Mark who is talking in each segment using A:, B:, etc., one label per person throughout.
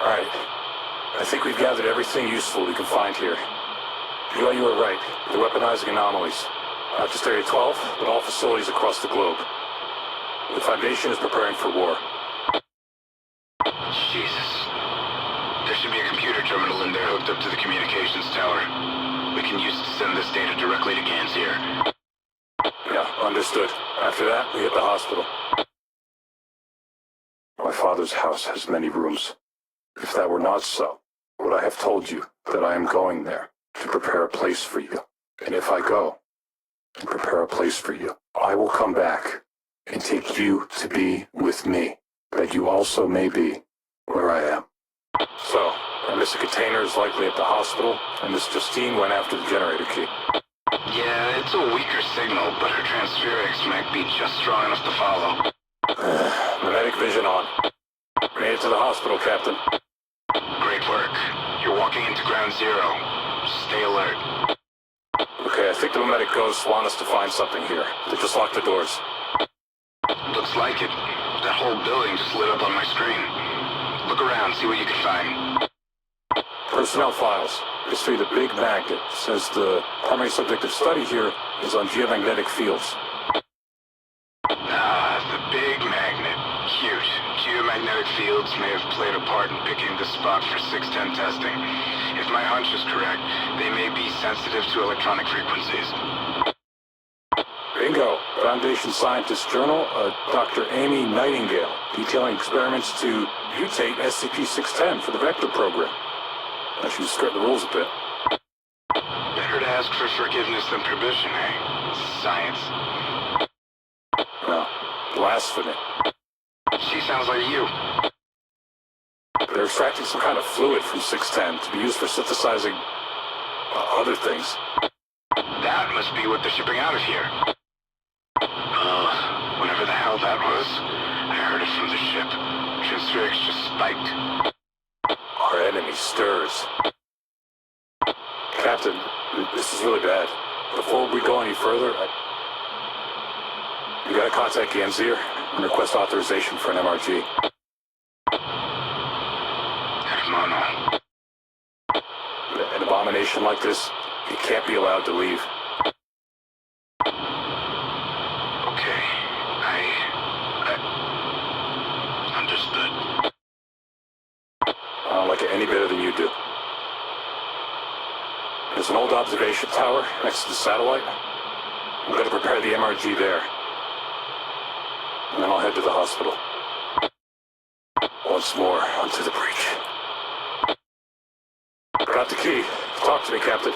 A: Alright. I think we've gathered everything useful we can find here. You were right. They're weaponizing anomalies. Not just Area 12, but all facilities across the globe. The Foundation is preparing for war.
B: Jesus. There should be a computer terminal in there hooked up to the communications tower. We can use it to send this data directly to Ganzir.
A: Yeah, understood. After that, we hit the hospital. My father's house has many rooms. If that were not so, would I have told you that I am going there to prepare a place for you? And if I go and prepare a place for you, I will come back and take you to be with me, that you also may be where I am. So, our missing container is likely at the hospital, and Miss Justine went after the generator key.
B: Yeah, it's a weaker signal, but her transferics might be just strong enough to follow.
A: Magnetic vision on. Made it to the hospital, Captain.
B: Great work. You're walking into ground zero. Stay alert.
A: Okay, I think the mimetic ghosts want us to find something here. They just locked the doors.
B: Looks like it. That whole building just lit up on my screen. Look around, see what you can find.
A: Personnel files. History of the Big Magnet says the primary subject of study here is on geomagnetic fields.
B: Ah, the Big Magnet. Cute. Geomagnetic fields may have played a part in picking this spot for 610 testing. If my hunch is correct, they may be sensitive to electronic frequencies.
A: Bingo. Foundation Scientist Journal, Dr. Amy Nightingale, detailing experiments to mutate SCP-610 for the Vector program. Now she's skirting the rules a bit.
B: Better to ask for forgiveness than permission, eh? Science.
A: No. Blasphemy.
B: She sounds like you.
A: They're extracting some kind of fluid from 610 to be used for synthesizing other things.
B: That must be what they're shipping out of here. Whatever the hell that was, I heard it from the ship. Transferics just spiked.
A: Our enemy stirs. Captain, this is really bad. Before we go any further, you gotta contact Ganzir and request authorization for an MRG.
B: Hermano.
A: An abomination like this, it can't be allowed to leave.
B: Okay, I understood.
A: I don't like it any better than you do. There's an old observation tower next to the satellite. I'm gonna prepare the MRG there. And then I'll head to the hospital. Once more, onto the breach. Got the key. Talk to me, Captain.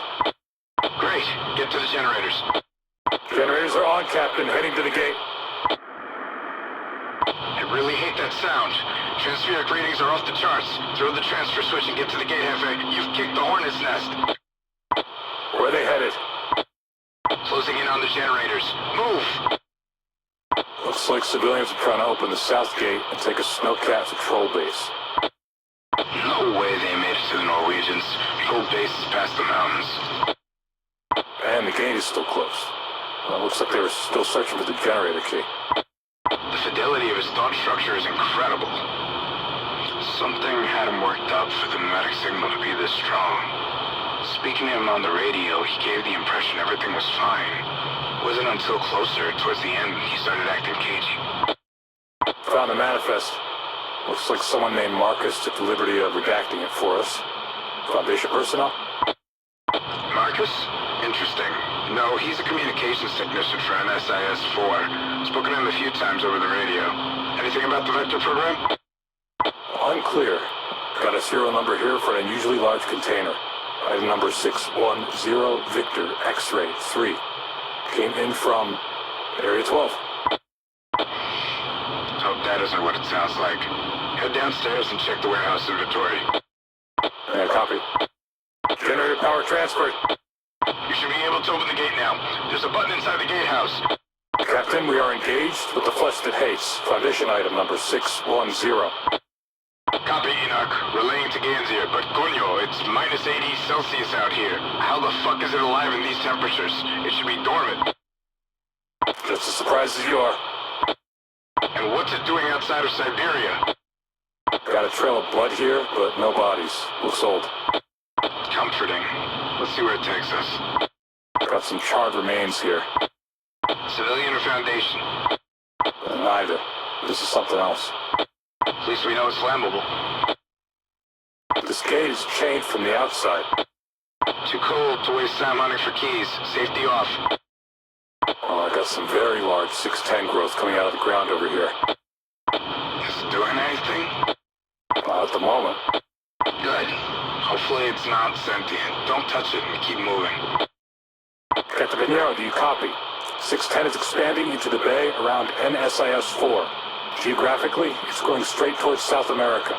B: Great. Get to the generators.
A: Generators are on, Captain. Heading to the gate.
B: I really hate that sound. Transferic readings are off the charts. Throw the transfer switch and get to the gate, Hefe. You've kicked the hornet's nest.
A: Where are they headed?
B: Closing in on the generators. Move!
A: Looks like civilians are trying to open the south gate and take a snowcat patrol base.
B: No way they made it to the Norwegians. Patrol base is past the mountains.
A: And the gate is still closed. Looks like they were still searching for the generator key.
B: The fidelity of his thought structure is incredible. Something had him worked up for the mimetic signal to be this strong. Speaking to him on the radio, he gave the impression everything was fine. It wasn't until closer, towards the end, he started acting cagey.
A: Found the manifest. Looks like someone named Markus took the liberty of redacting it for us. Foundation personnel?
B: Markus? Interesting. No, he's a communications technician for NSIS-4. Spoken to him a few times over the radio. Anything about the Vector program?
A: Unclear. Got a serial number here for an unusually large container. Item number 610 Victor X-Ray 3. Came in from Area 12.
B: Hope that isn't what it sounds like. Head downstairs and check the warehouse inventory.
A: Yeah, copy. Generator power transferred.
B: You should be able to open the gate now. There's a button inside the gatehouse.
A: Captain, we are engaged with the flesh that hates. Foundation item number 610.
B: Copy, Enoch. Relaying to Ganzir, but coño, it's minus 80 Celsius out here. How the fuck is it alive in these temperatures? It should be dormant.
A: Just as surprised as you are.
B: And what's it doing outside of Siberia?
A: Got a trail of blood here, but no bodies. Looks old.
B: Comforting. Let's see where it takes us.
A: Got some charred remains here.
B: Civilian or Foundation?
A: Neither. This is something else.
B: At least we know it's flammable.
A: This gate is chained from the outside.
B: Too cold to waste time hunting for keys. Safety off.
A: Oh, I got some very large 610 growth coming out of the ground over here.
B: Is it doing anything?
A: At the moment.
B: Good. Hopefully it's not sentient. Don't touch it and keep moving.
A: Captain Piñero, do you copy? 610 is expanding into the bay around NSIS 4. Geographically, it's going straight towards South America.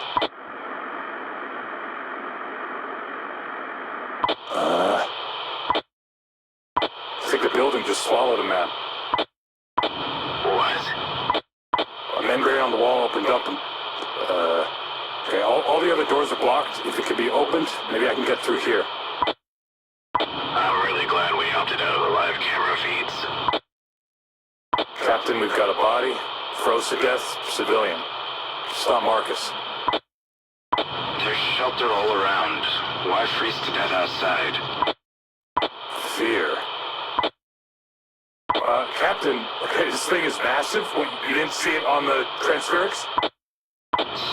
A: I think the building just swallowed a man.
B: What?
A: A membrane on the wall opened up and... Okay, all the other doors are blocked. If it can be opened, maybe I can get through here.
B: I'm really glad we opted out of the live camera feeds.
A: Captain, we've got a body, froze to death, civilian. It's not Markus.
B: There's shelter all around. Why freeze to death outside?
A: Fear. Captain, okay, this thing is massive. You didn't see it on the transference?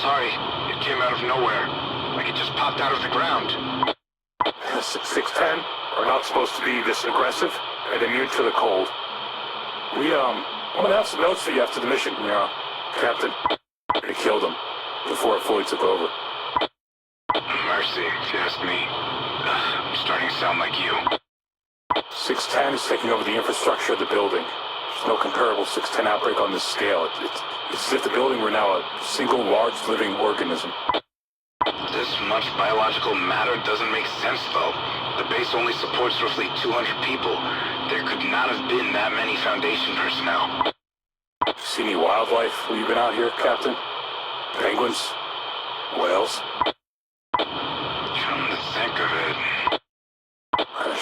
B: Sorry, it came out of nowhere. Like it just popped out of the ground.
A: 610 are not supposed to be this aggressive and immune to the cold. I'm gonna have some notes for you after the mission, Captain. We killed him before it fully took over.
B: Mercy, if you ask me. I'm starting to sound like you.
A: 610 is taking over the infrastructure of the building. There's no comparable 610 outbreak on this scale. It's as if the building were now a single large living organism.
B: This much biological matter doesn't make sense, though. The base only supports roughly 200 people. There could not have been that many Foundation personnel.
A: See any wildlife when you've been out here, Captain? Penguins? Whales?
B: Come to think of it...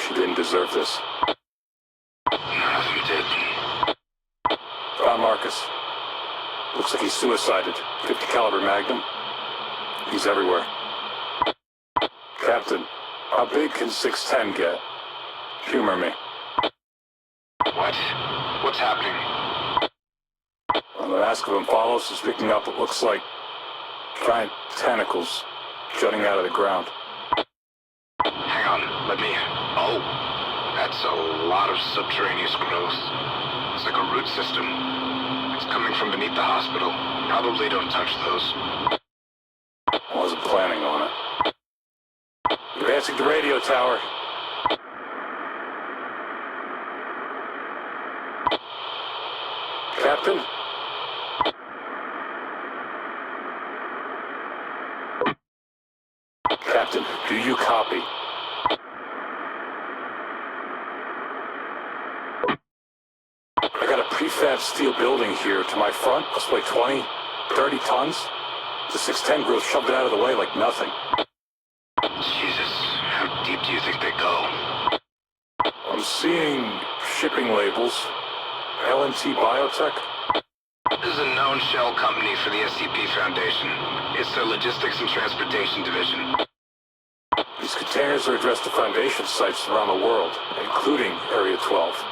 A: She didn't deserve this.
B: None of them did.
A: Found Markus. Looks like he suicided. 50 caliber Magnum. He's everywhere. Captain, how big can 610 get? Humor me.
B: What? What's happening?
A: The mask of Imphalos is picking up what looks like giant tentacles jutting out of the ground.
B: Hang on, let me... Oh, that's a lot of subterraneous growth. It's like a root system. It's coming from beneath the hospital. Probably don't touch those.
A: Wasn't planning on it. Advancing to radio tower. Captain? Captain, do you copy? I got a prefab steel building here to my front. Must weigh 20, 30 tons. The 610 growth shoved it out of the way like nothing.
B: Jesus, how deep do you think they go?
A: I'm seeing shipping labels. LNT Biotech?
B: This is a known shell company for the SCP Foundation. It's their logistics and transportation division.
A: These containers are addressed to Foundation sites around the world, including Area 12.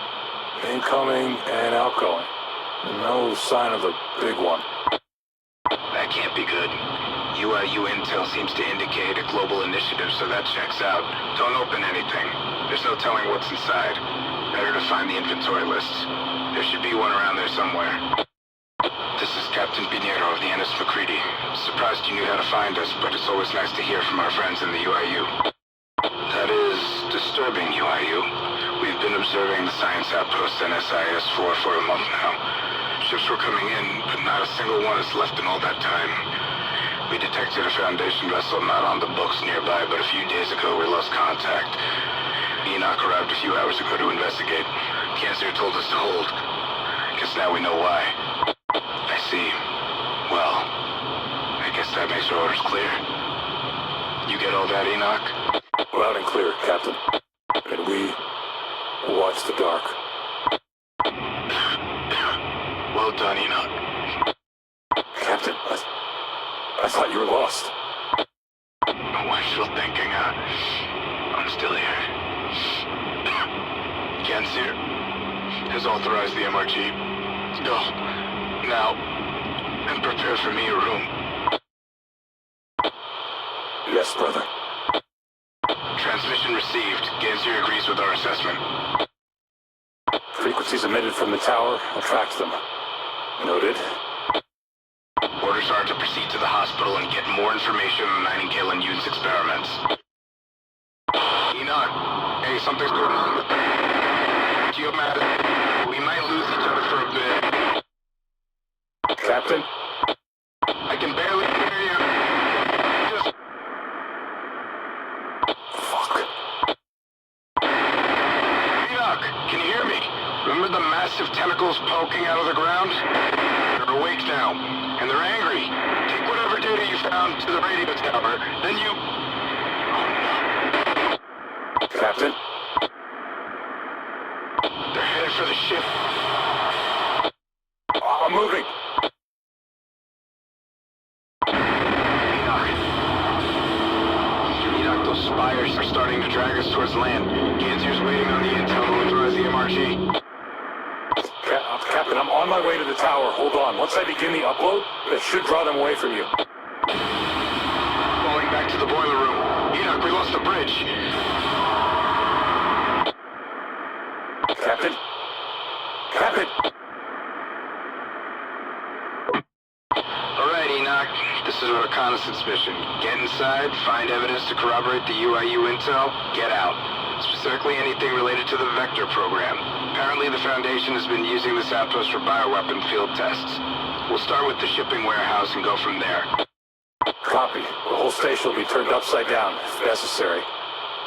A: Incoming and outgoing. No sign of the big one.
B: That can't be good. UIU intel seems to indicate a global initiative, so that checks out. Don't open anything. There's no telling what's inside. Better to find the inventory lists. There should be one around there somewhere. This is Captain Piñero of the NS MacReady. Surprised you knew how to find us, but it's always nice to hear from our friends in the UIU. That is disturbing, UIU. We've been observing the science outpost NSIS-4 for a month now. Ships were coming in, but not a single one has left in all that time. We detected a Foundation vessel not on the books nearby, but a few days ago we lost contact. Enoch arrived a few hours ago to investigate. Cancer told us to hold. Guess now we know why. I see. Well, I guess that makes our orders clear. You get all that, Enoch?
A: Loud and clear, Captain. And we watch the dark.
B: Well done, Enoch.
A: Captain, I thought you were lost. lost.
B: Wishful thinking, huh? I'm still here. Gensir has authorized the MRG. Go, now, and prepare for me a room.
A: Yes, brother.
B: Transmission received. Gensir agrees with our assessment.
A: Frequencies emitted from the tower attract them. Noted.
B: Orders are to proceed to the hospital and get more information on Nightingale and Yoon's experiments. Enoch, hey, something's going on with Geomat. We might lose each other for a bit.
A: Captain?
B: I can barely hear you. Just...
A: Fuck.
B: Enoch, can you hear me? Remember the massive tentacles poking out of the ground? They're awake now, and they're angry. Take whatever data you found to the radio tower, then you...
A: Captain?
B: They're headed for the ship.
A: I'm moving.
B: Enoch, those spires are starting to drag us towards land. Gansier's waiting on the intel to authorize the MRG.
A: Captain, I'm on my way to the tower. Hold on. Once I begin the upload, that should draw them away from you.
B: Falling back to the boiler room. Enoch, we lost the bridge.
A: Captain? Captain!
B: Alright, Enoch. This is a reconnaissance mission. Get inside, find evidence to corroborate the UIU intel, get out. Specifically anything related to the Vector program. Apparently the Foundation has been using this outpost for bioweapon field tests. We'll start with the shipping warehouse and go from there.
A: Copy. The whole station will be turned upside down, if necessary.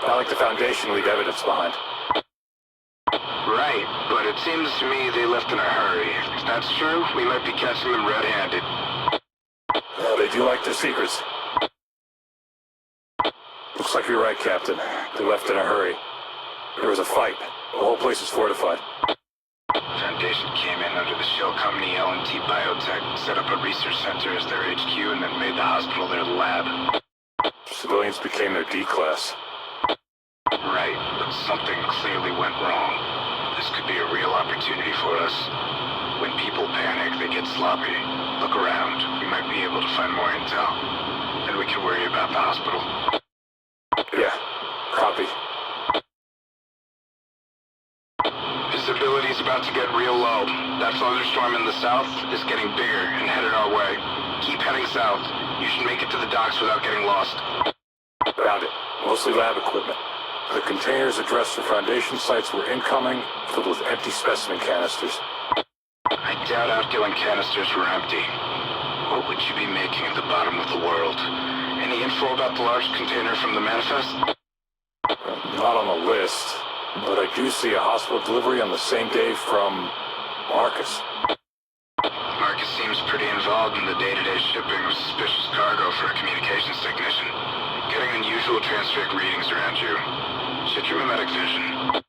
A: Not like the Foundation to leave evidence behind.
B: Right, but it seems to me they left in a hurry. If that's true, we might be catching them red-handed.
A: Yeah, they do like their secrets. Looks like you're right, Captain. They left in a hurry. There was a fight. The whole place is fortified.
B: Foundation came in under the shell company L&T Biotech, set up a research center as their HQ, and then made the hospital their lab.
A: Civilians became their D-class.
B: Right, but something clearly went wrong. This could be a real opportunity for us. When people panic, they get sloppy. Look around. We might be able to find more intel. Then we can worry about the hospital.
A: Yeah, copy.
B: Visibility's about to get real low. That thunderstorm in the south is getting bigger and headed our way. Keep heading south. You should make it to the docks without getting lost.
A: Found it. Mostly lab equipment. The containers addressed for Foundation sites were incoming, filled with empty specimen canisters.
B: I doubt outgoing canisters were empty. What would you be making at the bottom of the world? Any info about the large container from the manifest?
A: Not on the list, but I do see a hospital delivery on the same day from Markus.
B: Markus seems pretty involved in the day-to-day shipping of suspicious cargo for a communications technician. Getting unusual transfix readings around you. Check your mimetic vision.